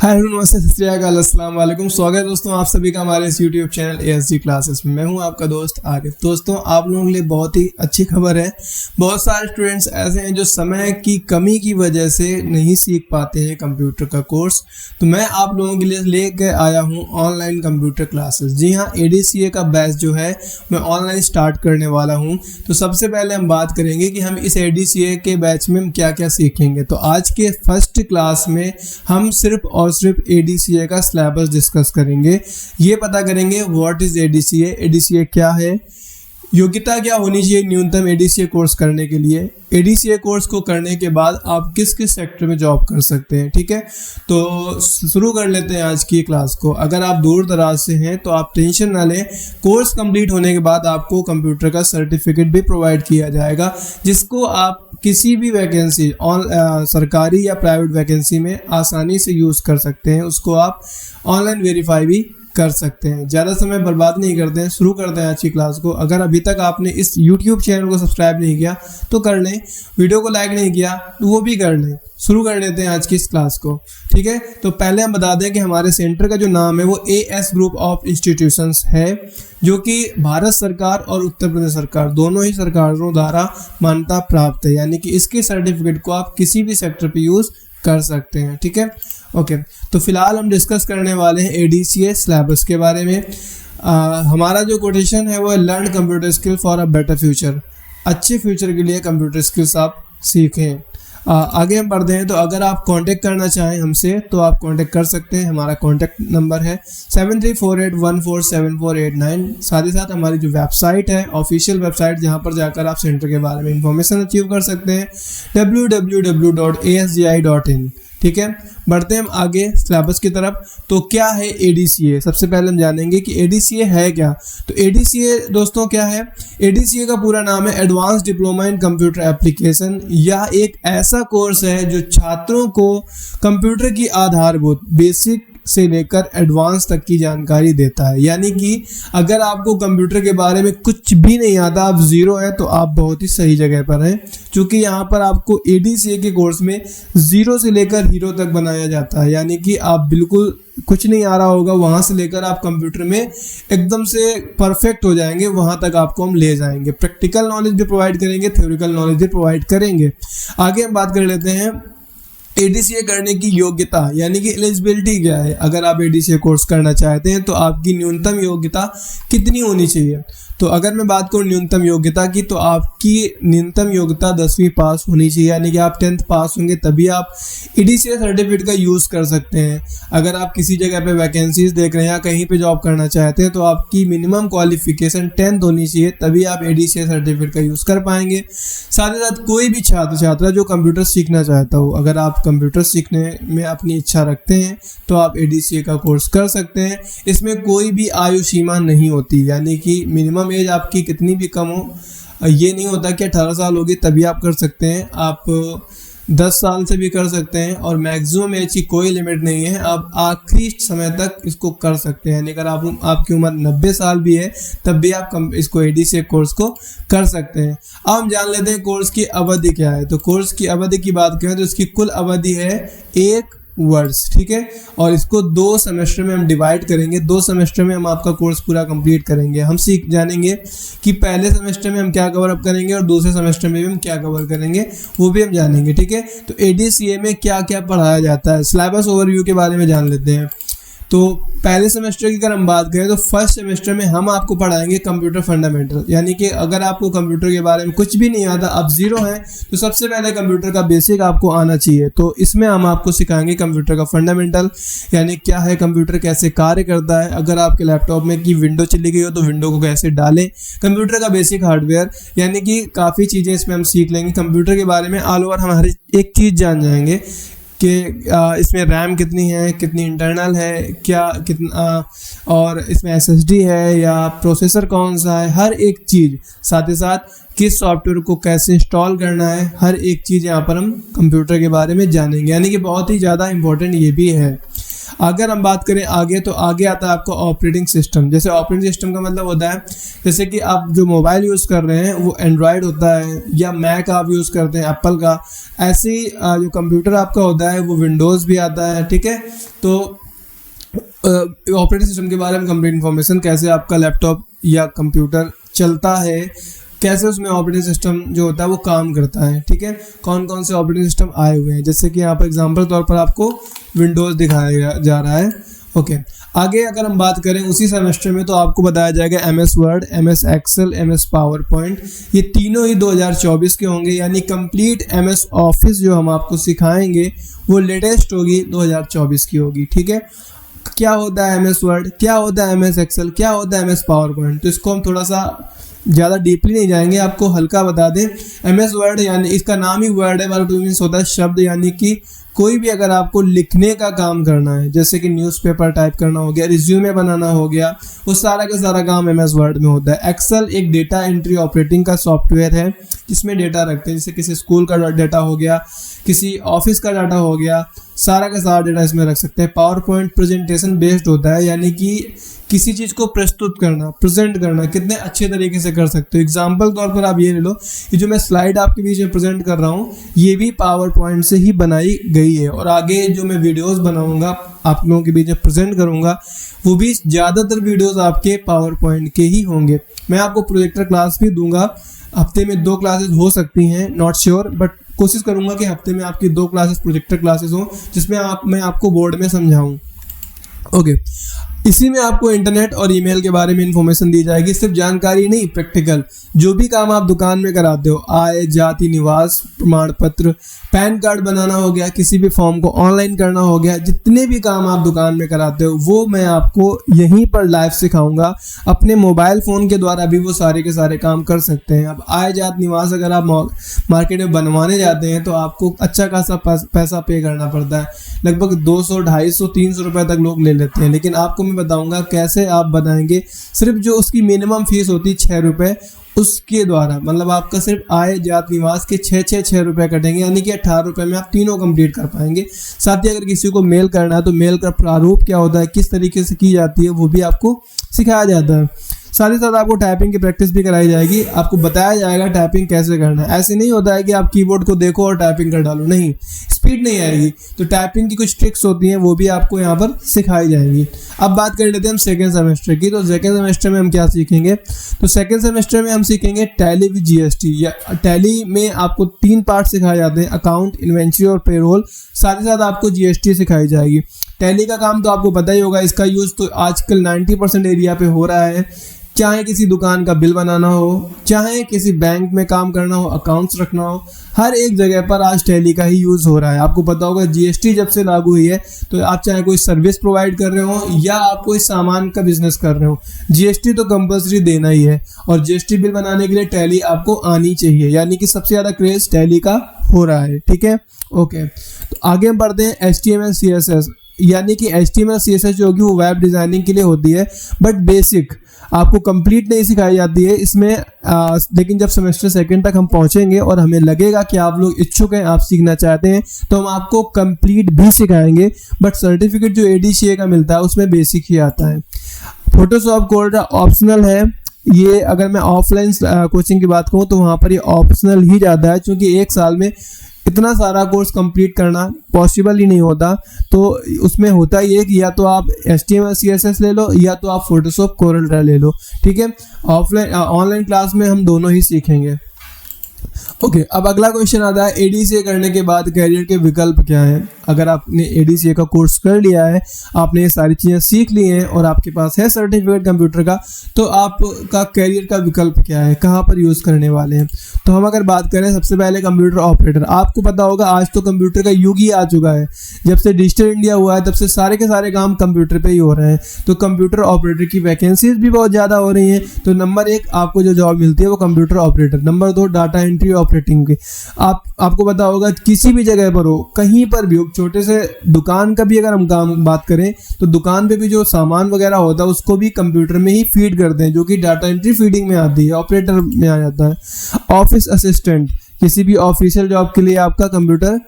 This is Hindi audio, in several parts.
हाय एवरीवन, नमस्ते, सत श्री अकाल, अस्सलाम वालेकुम। स्वागत है दोस्तों आप सभी का हमारे इस यूट्यूब चैनल ASG क्लासेस में। मैं हूं आपका दोस्त आरिफ। दोस्तों आप लोगों के लिए बहुत ही अच्छी खबर है। बहुत सारे स्टूडेंट्स ऐसे हैं जो समय की कमी की वजह से नहीं सीख पाते हैं कंप्यूटर का कोर्स। तो मैं आप लोगों के लिए लेके आया हूं ऑनलाइन कंप्यूटर क्लासेस। जी हाँ, ADCA का बैच जो है मैं ऑनलाइन स्टार्ट करने वाला हूँ। तो सबसे पहले हम बात करेंगे कि हम इस ADCA के बैच में हम क्या क्या सीखेंगे। तो आज के फर्स्ट क्लास में हम सिर्फ ADCA का सिलेबस डिस्कस करेंगे। ये पता करेंगे व्हाट इज ADCA क्या है, योग्यता क्या होनी चाहिए न्यूनतम ADCA कोर्स करने के लिए, ADCA कोर्स को करने के बाद आप किस किस सेक्टर में जॉब कर सकते हैं। ठीक है, तो शुरू कर लेते हैं आज की क्लास को। अगर आप दूर दराज से हैं तो आप टेंशन ना लें। कोर्स कंप्लीट होने के बाद आपको कंप्यूटर का सर्टिफिकेट भी प्रोवाइड किया जाएगा, जिसको आप किसी भी वैकेंसी सरकारी या प्राइवेट वैकेंसी में आसानी से यूज़ कर सकते हैं। उसको आप ऑनलाइन वेरीफाई भी कर सकते हैं। ज़्यादा समय बर्बाद नहीं करते हैं, शुरू करते हैं आज की क्लास को। अगर अभी तक आपने इस YouTube चैनल को सब्सक्राइब नहीं किया तो कर लें, वीडियो को लाइक नहीं किया तो वो भी कर लें। शुरू कर लेते हैं आज की इस क्लास को। ठीक है, तो पहले हम बता दें कि हमारे सेंटर का जो नाम है वो AS ग्रुप ऑफ इंस्टीट्यूशंस है, जो कि भारत सरकार और उत्तर प्रदेश सरकार दोनों ही सरकारों द्वारा मान्यता प्राप्त है। यानी कि इसके सर्टिफिकेट को आप किसी भी सेक्टर पे यूज़ कर सकते हैं। ठीक है, ओके। तो फिलहाल हम डिस्कस करने वाले हैं ADCA सिलेबस के बारे में। हमारा जो कोटेशन है वो learn computer skill for a better future. अच्छे फ्यूचर के लिए कंप्यूटर स्किल्स आप सीखें। आगे हम बढ़ते हैं। तो अगर आप कांटेक्ट करना चाहें हमसे तो आप कांटेक्ट कर सकते हैं। हमारा कांटेक्ट नंबर है 7348147489। साथ ही साथ हमारी जो वेबसाइट है, ऑफिशियल वेबसाइट, जहां पर जाकर आप सेंटर के बारे में इंफॉर्मेशन अचीव कर सकते हैं, www.asgi.in। ठीक है, बढ़ते हैं हम आगे सिलेबस की तरफ। तो क्या है ADCA? सबसे पहले हम जानेंगे कि ADCA है क्या। तो ADCA दोस्तों क्या है? ADCA का पूरा नाम है advance diploma in computer application. यह एक ऐसा कोर्स है जो छात्रों को कंप्यूटर की आधारभूत बेसिक से लेकर एडवांस तक की जानकारी देता है। यानी कि अगर आपको कंप्यूटर के बारे में कुछ भी नहीं आता, आप ज़ीरो हैं, तो आप बहुत ही सही जगह पर हैं, क्योंकि यहाँ पर आपको ADCA के कोर्स में ज़ीरो से लेकर हीरो तक बनाया जाता है। यानी कि आप बिल्कुल कुछ नहीं आ रहा होगा, वहाँ से लेकर आप कंप्यूटर में एकदम से परफेक्ट हो जाएंगे, वहाँ तक आपको हम ले जाएंगे। प्रैक्टिकल नॉलेज भी प्रोवाइड करेंगे, थ्योरिकल नॉलेज भी प्रोवाइड करेंगे। आगे हम बात कर लेते हैं ADCA करने की योग्यता, यानी कि एलिजिबिलिटी क्या है। अगर आप ADCA कोर्स करना चाहते हैं तो आपकी न्यूनतम योग्यता कितनी होनी चाहिए। तो अगर मैं बात करूँ न्यूनतम योग्यता की, तो आपकी न्यूनतम योग्यता 10वीं पास होनी चाहिए। यानी कि आप 10th पास होंगे तभी आप ADCA सर्टिफिकेट का यूज़ कर सकते हैं। अगर आप किसी जगह पे वैकेंसीज देख रहे हैं या कहीं पे जॉब करना चाहते हैं तो आपकी मिनिमम क्वालिफिकेशन 10th होनी चाहिए, तभी आप ADCA सर्टिफिकेट का यूज़ कर पाएंगे। साथ ही साथ कोई भी छात्रा जो कंप्यूटर सीखना चाहता हो, अगर आप कंप्यूटर सीखने में अपनी इच्छा रखते हैं तो आप ADCA का कोर्स कर सकते हैं। इसमें कोई भी आयु सीमा नहीं होती, यानी कि मिनिमम एज आपकी कितनी भी कम हो, ये नहीं होता कि 18 साल होगी तभी आप कर सकते हैं। आप 10 साल से भी कर सकते हैं और मैक्सिमम एज की कोई लिमिट नहीं है। आप आखिरी समय तक इसको कर सकते हैं। यानी अगर आपकी उम्र 90 साल भी है तब भी आप इसको ADCA कोर्स को कर सकते हैं। अब हम जान लेते हैं कोर्स की अवधि क्या है। तो कोर्स की अवधि की बात करें तो इसकी कुल अवधि है 1 वर्ष। ठीक है, और इसको 2 सेमेस्टर में हम डिवाइड करेंगे। 2 सेमेस्टर में हम आपका कोर्स पूरा कंप्लीट करेंगे। हम सीख जानेंगे कि पहले सेमेस्टर में हम क्या कवर अप करेंगे और दूसरे सेमेस्टर में भी हम क्या कवर करेंगे, वो भी हम जानेंगे। ठीक है, तो ADCA में क्या क्या पढ़ाया जाता है, सिलेबस ओवरव्यू के बारे में जान लेते हैं। तो पहले सेमेस्टर की अगर हम बात करें तो फर्स्ट सेमेस्टर में हम आपको पढ़ाएंगे कंप्यूटर फंडामेंटल। यानी कि अगर आपको कंप्यूटर के बारे में कुछ भी नहीं आता, आप ज़ीरो हैं, तो सबसे पहले कंप्यूटर का बेसिक आपको आना चाहिए। तो इसमें हम आपको सिखाएंगे कंप्यूटर का फंडामेंटल, यानी क्या है कंप्यूटर, कैसे कार्य करता है। अगर आपके लैपटॉप में की विंडो चली गई हो तो विंडो को कैसे डालें, कंप्यूटर का बेसिक हार्डवेयर, यानी कि काफ़ी चीज़ें इसमें हम सीख लेंगे। कंप्यूटर के बारे में ऑल ओवर हम हर एक चीज़ जान जाएंगे कि इसमें रैम कितनी है, कितनी इंटरनल है, कितना और इसमें SSD है या प्रोसेसर कौन सा है, हर एक चीज़। साथ ही साथ किस सॉफ्टवेयर को कैसे इंस्टॉल करना है, हर एक चीज़ यहाँ पर हम कंप्यूटर के बारे में जानेंगे। यानी कि बहुत ही ज़्यादा इम्पोर्टेंट ये भी है। अगर हम बात करें आगे, तो आगे आता है आपका ऑपरेटिंग सिस्टम। जैसे ऑपरेटिंग सिस्टम का मतलब होता है जैसे कि आप जो मोबाइल यूज़ कर रहे हैं वो एंड्रॉयड होता है या मैक आप यूज़ करते हैं एप्पल का, ऐसे ही जो कंप्यूटर आपका होता है वो विंडोज़ भी आता है, ठीक है। तो ऑपरेटिंग सिस्टम के बारे में कंप्लीट इन्फॉर्मेशन, कैसे आपका लैपटॉप या कंप्यूटर चलता है, कैसे उसमें ऑपरेटिंग सिस्टम जो होता है वो काम करता है, ठीक है। कौन कौन से ऑपरेटिंग सिस्टम आए हुए हैं, जैसे कि यहाँ पर एग्जांपल तौर पर आपको विंडोज़ दिखाया जा रहा है। ओके, आगे अगर हम बात करें उसी सेमेस्टर में, तो आपको बताया जाएगा MS Word, MS Excel, MS PowerPoint, ये तीनों ही 2024 के होंगे, यानी कंप्लीट MS ऑफिस जो हम आपको सिखाएंगे वो लेटेस्ट होगी, 2024 की होगी, ठीक है। क्या होता है MS वर्ड, क्या होता है MS एक्सेल, क्या होता है MS पावर पॉइंट, तो इसको हम थोड़ा सा ज़्यादा डीपली नहीं जाएंगे, आपको हल्का बता दें। MS वर्ड यानी इसका नाम ही वर्ड है, वर्ड मीन्स होता है शब्द, यानी कि कोई भी अगर आपको लिखने का काम करना है, जैसे कि न्यूज़पेपर टाइप करना हो गया, रिज्यूमे बनाना हो गया, वो सारा का सारा काम MS वर्ड में होता है। एक्सेल एक डेटा एंट्री ऑपरेटिंग का सॉफ्टवेयर है जिसमें डेटा रखते हैं, जैसे किसी स्कूल का डाटा हो गया, किसी ऑफिस का डाटा हो गया, सारा का सारा डेटा इसमें रख सकते हैं। पावर पॉइंट प्रेजेंटेशन बेस्ड होता है, यानी कि किसी चीज़ को प्रस्तुत करना, प्रेजेंट करना कितने अच्छे तरीके से कर सकते हो। एग्जाम्पल तौर पर आप ये ले लो, ये जो मैं स्लाइड आपके बीच में प्रेजेंट कर रहा हूँ ये भी पावर पॉइंट से ही बनाई गई है, और आगे जो मैं वीडियोस बनाऊंगा आप लोगों के बीच में प्रेजेंट करूंगा वो भी ज़्यादातर वीडियोस आपके पावर पॉइंट के ही होंगे। मैं आपको प्रोजेक्टर क्लास भी दूंगा, हफ्ते में 2 क्लासेस हो सकती हैं, नॉट श्योर, बट कोशिश करूंगा कि हफ्ते में आपकी 2 क्लासेस प्रोजेक्टर क्लासेस हों जिसमें मैं आपको बोर्ड में समझाऊं। ओके, इसी में आपको इंटरनेट और ईमेल के बारे में इंफॉर्मेशन दी जाएगी, सिर्फ जानकारी नहीं, प्रैक्टिकल। जो भी काम आप दुकान में कराते हो, आय, जाति, निवास प्रमाण पत्र, पैन कार्ड बनाना हो गया, किसी भी फॉर्म को ऑनलाइन करना हो गया, जितने भी काम आप दुकान में कराते हो वो मैं आपको यहीं पर लाइव सिखाऊंगा। अपने मोबाइल फ़ोन के द्वारा भी वो सारे के सारे काम कर सकते हैं। अब आय, जात, निवास अगर आप मार्केट में बनवाने जाते हैं तो आपको अच्छा खासा पैसा पे करना पड़ता है, लगभग 200, 250, 300 रुपये तक लोग ले लेते हैं, लेकिन आपको मैं बताऊंगा कैसे आप बनाएंगे। सिर्फ जो उसकी मिनिमम फीस होती है 6 रुपये, उसके द्वारा मतलब आपका सिर्फ आय, जात, निवास के 6 रुपये कटेंगे, यानी कि 18 रुपये में आप तीनों कंप्लीट कर पाएंगे। साथ ही अगर किसी को मेल करना है तो मेल का प्रारूप क्या होता है, किस तरीके से की जाती है, वो भी आपको सिखाया जाता है। साथ ही साथ आपको टाइपिंग की प्रैक्टिस भी कराई जाएगी, आपको बताया जाएगा टाइपिंग कैसे करना है। ऐसे नहीं होता है कि आप कीबोर्ड को देखो और टाइपिंग कर डालो, नहीं, स्पीड नहीं आएगी। तो टाइपिंग की कुछ ट्रिक्स होती हैं वो भी आपको यहाँ पर सिखाई जाएंगी। अब बात कर लेते हैं हम सेकेंड सेमेस्टर की। तो सेकेंड सेमेस्टर में हम क्या सीखेंगे, तो सेकेंड सेमेस्टर में हम सीखेंगे टैली विद GST, या टैली में आपको 3 पार्ट सिखाए जाते हैं, अकाउंट, इन्वेंट्री और पेरोल। साथ ही साथ आपको GST सिखाई जाएगी। टैली का काम तो आपको पता ही होगा, इसका यूज़ तो आजकल 90% एरिया पे हो रहा है, चाहे किसी दुकान का बिल बनाना हो, चाहे किसी बैंक में काम करना हो, अकाउंट्स रखना हो, हर एक जगह पर आज टैली का ही यूज़ हो रहा है। आपको पता होगा GST जब से लागू हुई है तो आप चाहे कोई सर्विस प्रोवाइड कर रहे हो या आप कोई सामान का बिजनेस कर रहे हो, GST तो कंपल्सरी देना ही है, और GST बिल बनाने के लिए टैली आपको आनी चाहिए, यानी कि सबसे ज़्यादा क्रेज टैली का हो रहा है, ठीक है। ओके, तो आगे हम बढ़ते हैं HTML CSS, यानी कि HTML CSS जो होगी वो वेब डिज़ाइनिंग के लिए होती है, बट बेसिक आपको कंप्लीट नहीं सिखाई जाती है इसमें। लेकिन जब सेमेस्टर सेकंड तक हम पहुंचेंगे और हमें लगेगा कि आप लोग इच्छुक हैं, आप सीखना चाहते हैं, तो हम आपको कंप्लीट भी सिखाएंगे, बट सर्टिफिकेट जो ADCA का मिलता है उसमें बेसिक ही आता है। फोटोशॉप कोड ऑप्शनल है, ये अगर मैं ऑफलाइन कोचिंग की बात करूँ तो वहाँ पर ये ऑप्शनल ही ज़्यादा है, क्योंकि 1 साल में इतना सारा कोर्स कंप्लीट करना पॉसिबल ही नहीं होता। तो उसमें होता ही है कि या तो आप HTML CSS ले लो या तो आप फोटोशॉप कोरल ड्रॉ ले लो, ठीक है। ऑनलाइन क्लास में हम दोनों ही सीखेंगे। ओके, अब अगला क्वेश्चन आता है ADCA करने के बाद कैरियर के विकल्प क्या हैं। अगर आपने ADCA का कोर्स कर लिया है, आपने ये सारी चीज़ें सीख ली हैं और आपके पास है सर्टिफिकेट कंप्यूटर का, तो आपका कैरियर का विकल्प क्या है, कहाँ पर यूज़ करने वाले हैं। तो हम अगर बात करें सबसे पहले कंप्यूटर ऑपरेटर, आपको पता होगा आज तो कंप्यूटर का युग ही आ चुका है। जब से डिजिटल इंडिया हुआ है तब से सारे के सारे काम कंप्यूटर पर ही हो रहे हैं, तो कंप्यूटर ऑपरेटर की वैकेंसीज भी बहुत ज़्यादा हो रही हैं। तो नंबर 1 आपको जो जॉब मिलती है वो computer operator, number 2 data entry operating की। आपको पता होगा किसी भी जगह पर हो, कहीं पर भी हो, छोटे से दुकान का भी अगर हम काम बात करें तो दुकान पे भी जो सामान वगैरह होता है उसको भी कंप्यूटर में ही फीड करते हैं, जो कि डाटा एंट्री फीडिंग में आती है, ऑपरेटर में आ जाता है। ऑफिस असिस्टेंट, किसी भी ऑफिशियल जॉब के लिए आपका कंप्यूटर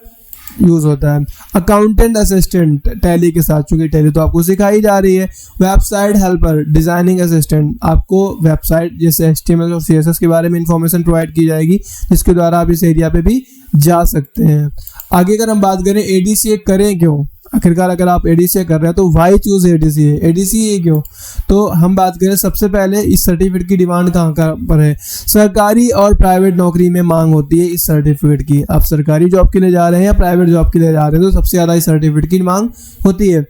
यूज़ होता है। अकाउंटेंट असिस्टेंट टैली के साथ, चूँकि टैली तो आपको सिखाई जा रही है। वेबसाइट हेल्पर, डिज़ाइनिंग असिस्टेंट, आपको वेबसाइट जैसे HTML और CSS के बारे में इंफॉर्मेशन प्रोवाइड की जाएगी, जिसके द्वारा आप इस एरिया पे भी जा सकते हैं। आगे अगर हम बात करें ADCA करें क्यों, आखिरकार अगर आप ADCA कर रहे हैं तो वाई चूज ADCA क्यों, तो हम बात करें सबसे पहले इस सर्टिफिकेट की डिमांड कहाँ पर है। सरकारी और प्राइवेट नौकरी में मांग होती है इस सर्टिफिकेट की। आप सरकारी जॉब के लिए जा रहे हैं या प्राइवेट जॉब के लिए जा रहे हैं तो सबसे ज़्यादा इस सर्टिफिकेट की मांग होती है।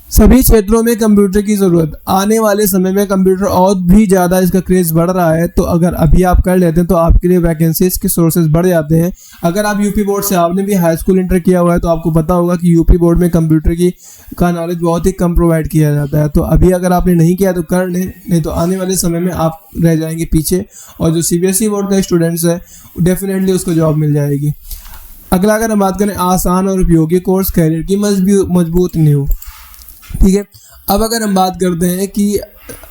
सभी क्षेत्रों में कंप्यूटर की ज़रूरत, आने वाले समय में कंप्यूटर और भी ज़्यादा इसका क्रेज़ बढ़ रहा है, तो अगर अभी आप कर लेते हैं तो आपके लिए वैकेंसीज के सोर्सेज बढ़ जाते हैं। अगर आप यूपी बोर्ड से, आपने भी हाई स्कूल इंटर किया हुआ है तो आपको पता होगा कि यूपी बोर्ड में कंप्यूटर का नॉलेज बहुत ही कम प्रोवाइड किया जाता है। तो अभी अगर आपने नहीं किया तो कर लें, नहीं तो आने वाले समय में आप रह जाएंगे पीछे, और जो CBSE बोर्ड का स्टूडेंट्स है डेफिनेटली उसको जॉब मिल जाएगी। अगला अगर हम बात करें आसान और उपयोगी कोर्स, कैरियर की मजबूत नींव, ठीक है। अब अगर हम बात करते हैं कि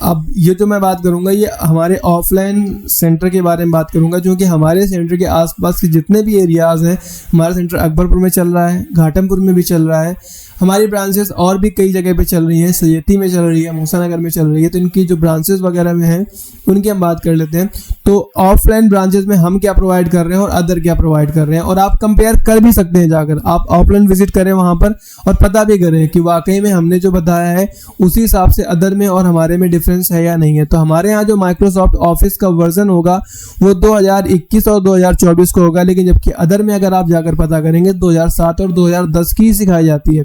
अब ये जो मैं बात करूंगा ये हमारे ऑफलाइन सेंटर के बारे में बात करूंगा, क्योंकि हमारे सेंटर के आसपास के जितने भी एरियाज़ हैं, हमारा सेंटर अकबरपुर में चल रहा है, घाटमपुर में भी चल रहा है, हमारी ब्रांचेस और भी कई जगह पे चल रही हैं, सैयती में चल रही है, मूसानगर में चल रही है। तो इनकी जो ब्रांचेस वगैरह में हैं उनकी हम बात कर लेते हैं। तो ऑफलाइन ब्रांचेस में हम क्या प्रोवाइड कर रहे हैं और अदर क्या प्रोवाइड कर रहे हैं, और आप कंपेयर कर भी सकते हैं जाकर, आप ऑफलाइन विजिट करें वहाँ पर और पता भी करें कि वाकई में हमने जो बताया है उसी हिसाब से अदर में और हमारे में डिफरेंस है या नहीं है। तो हमारे यहाँ जो माइक्रोसॉफ्ट ऑफिस का वर्जन होगा वो 2021 और 2024 को होगा, लेकिन जबकि अदर में अगर आप जाकर पता करेंगे 2007 और 2010 की सिखाई जाती है।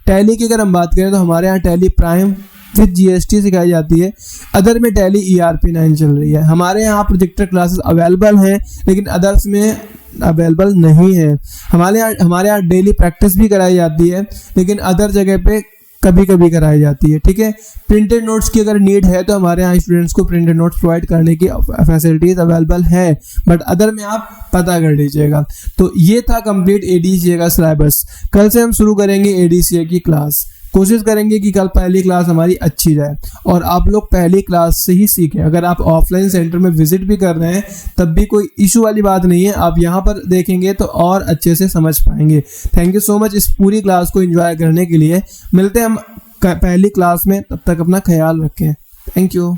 टैली की अगर हम बात करें तो हमारे यहाँ टैली प्राइम विद GST सिखाई जाती है, अदर में टैली ERP9 चल रही है। हमारे यहाँ प्रोजेक्टर क्लासेस अवेलेबल हैं, लेकिन अदर्स में अवेलेबल नहीं है। हमारे यहाँ डेली प्रैक्टिस भी कराई जाती है, लेकिन अदर जगह पे कभी कभी कराई जाती है, ठीक है। प्रिंटेड नोट्स की अगर नीड है तो हमारे यहाँ स्टूडेंट्स को प्रिंटेड नोट्स प्रोवाइड करने की फैसिलिटीज अवेलेबल है, बट अदर में आप पता कर लीजिएगा। तो ये था कंप्लीट ADCA का सिलेबस। कल से हम शुरू करेंगे ADCA की क्लास, कोशिश करेंगे कि कल पहली क्लास हमारी अच्छी जाए और आप लोग पहली क्लास से ही सीखें। अगर आप ऑफलाइन सेंटर में विजिट भी कर रहे हैं तब भी कोई इशू वाली बात नहीं है, आप यहाँ पर देखेंगे तो और अच्छे से समझ पाएंगे। थैंक यू सो मच इस पूरी क्लास को एंजॉय करने के लिए। मिलते हैं हम पहली क्लास में, तब तक अपना ख्याल रखें। Thank you.